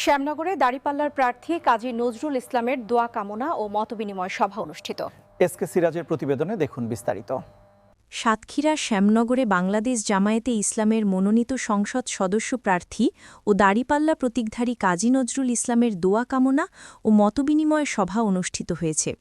শ্যামনগরে দাঁড়িপাল্লার প্রার্থী কাজী নজরুল ইসলামের দোয়া কামনা ও মতবিনিময় সভা অনুষ্ঠিত। এসকে সিরাজের প্রতিবেদনে দেখুন বিস্তারিত। সাতক্ষীরার শ্যামনগরে বাংলাদেশ জামায়াতে ইসলামের মনোনীত সংসদ সদস্য প্রার্থী ও দাঁড়িপাল্লা প্রতীকধারী কাজী নজরুল ইসলামের দোয়া কামনা ও মতবিনিময় সভা অনুষ্ঠিত হয়েছে।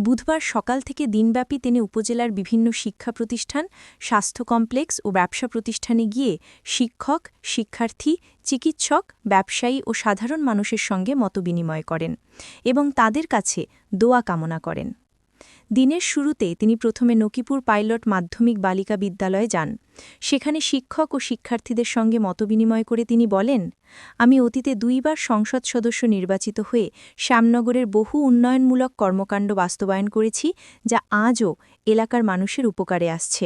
বুধবার সকাল থেকে দিনব্যাপী তিনি উপজেলার বিভিন্ন শিক্ষা প্রতিষ্ঠান, স্বাস্থ্য কমপ্লেক্স ও ব্যবসা প্রতিষ্ঠানে গিয়ে শিক্ষক, শিক্ষার্থী, চিকিৎসক, ব্যবসায়ী ও সাধারণ মানুষের সঙ্গে মতবিনিময় করেন এবং তাদের কাছে দোয়া কামনা করেন। দিনের শুরুতে তিনি প্রথমে নকিপুর পাইলট মাধ্যমিক বালিকা বিদ্যালয়ে যান। সেখানে শিক্ষক ও শিক্ষার্থীদের সঙ্গে মতবিনিময় করে তিনি বলেন, আমি অতীতে 2 বার সংসদ সদস্য নির্বাচিত হয়ে শ্যামনগরের বহু উন্নয়নমূলক কর্মকাণ্ড বাস্তবায়ন করেছি, যা আজও এলাকার মানুষের উপকারে আসছে।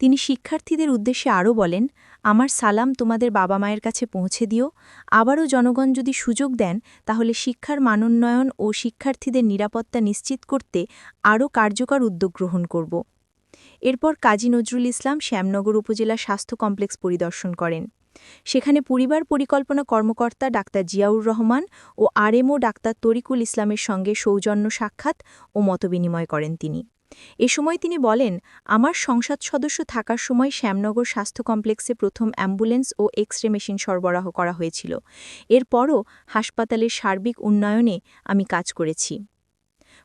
তিনি শিক্ষার্থীদের উদ্দেশ্যে আরও বলেন, আমার সালাম তোমাদের বাবা মায়ের কাছে পৌঁছে দিও। আবারও জনগণ যদি সুযোগ দেন তাহলে শিক্ষার মানোন্নয়ন ও শিক্ষার্থীদের নিরাপত্তা নিশ্চিত করতে আরও কার্যকর উদ্যোগ গ্রহণ করব। এরপর কাজী নজরুল ইসলাম শ্যামনগর উপজেলা স্বাস্থ্য কমপ্লেক্স পরিদর্শন করেন। সেখানে পরিবার পরিকল্পনা কর্মকর্তা ডাক্তার জিয়াউর রহমান ও আরএমও ডাক্তার তরিকুল ইসলামের সঙ্গে সৌজন্য সাক্ষাৎ ও মতবিনিময় করেন তিনি। এ সময় তিনি বলেন, আমার সংসদ সদস্য থাকার সময় শ্যামনগর স্বাস্থ্য কমপ্লেক্সে প্রথম অ্যাম্বুলেন্স ও এক্স-রে মেশিন সরবরাহ করা হয়েছিল। এরপরও হাসপাতালের সার্বিক উন্নয়নে আমি কাজ করেছি।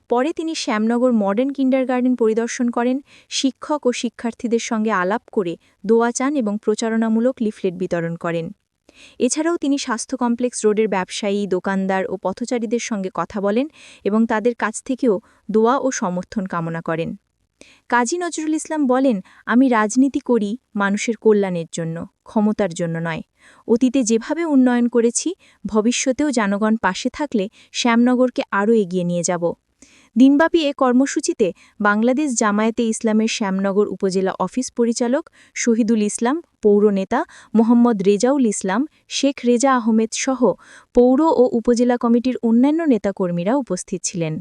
পরে তিনি শ্যামনগর মডার্ন কিন্ডারগার্টেন পরিদর্শন করেন, শিক্ষক ও শিক্ষার্থীদের সঙ্গে আলাপ করে দোয়া চান এবং প্রচারণামূলক লিফলেট বিতরণ করেন। এছাড়াও তিনি স্বাস্থ্য কমপ্লেক্স রোডের ব্যবসায়ী, দোকানদার ও পথচারীদের সঙ্গে কথা বলেন এবং তাদের কাছ থেকেও দোয়া ও সমর্থন কামনা করেন। কাজী নজরুল ইসলাম বলেন, আমি রাজনীতি করি মানুষের কল্যাণের জন্য, ক্ষমতার জন্য নয়। অতীতে যেভাবে উন্নয়ন করেছি, ভবিষ্যতেও জনগণ পাশে থাকলে শ্যামনগরকে আরও এগিয়ে নিয়ে যাব। দিনব্যাপী এ কর্মসূচিতে বাংলাদেশ জামায়াতে ইসলামের শ্যামনগর উপজেলা অফিস পরিচালক শহীদুল ইসলাম, পৌর নেতা মোহাম্মদ রেজাউল ইসলাম, শেখ রেজা আহমেদ সহ পৌর ও উপজেলা কমিটির অন্যান্য নেতাকর্মীরা উপস্থিত ছিলেন।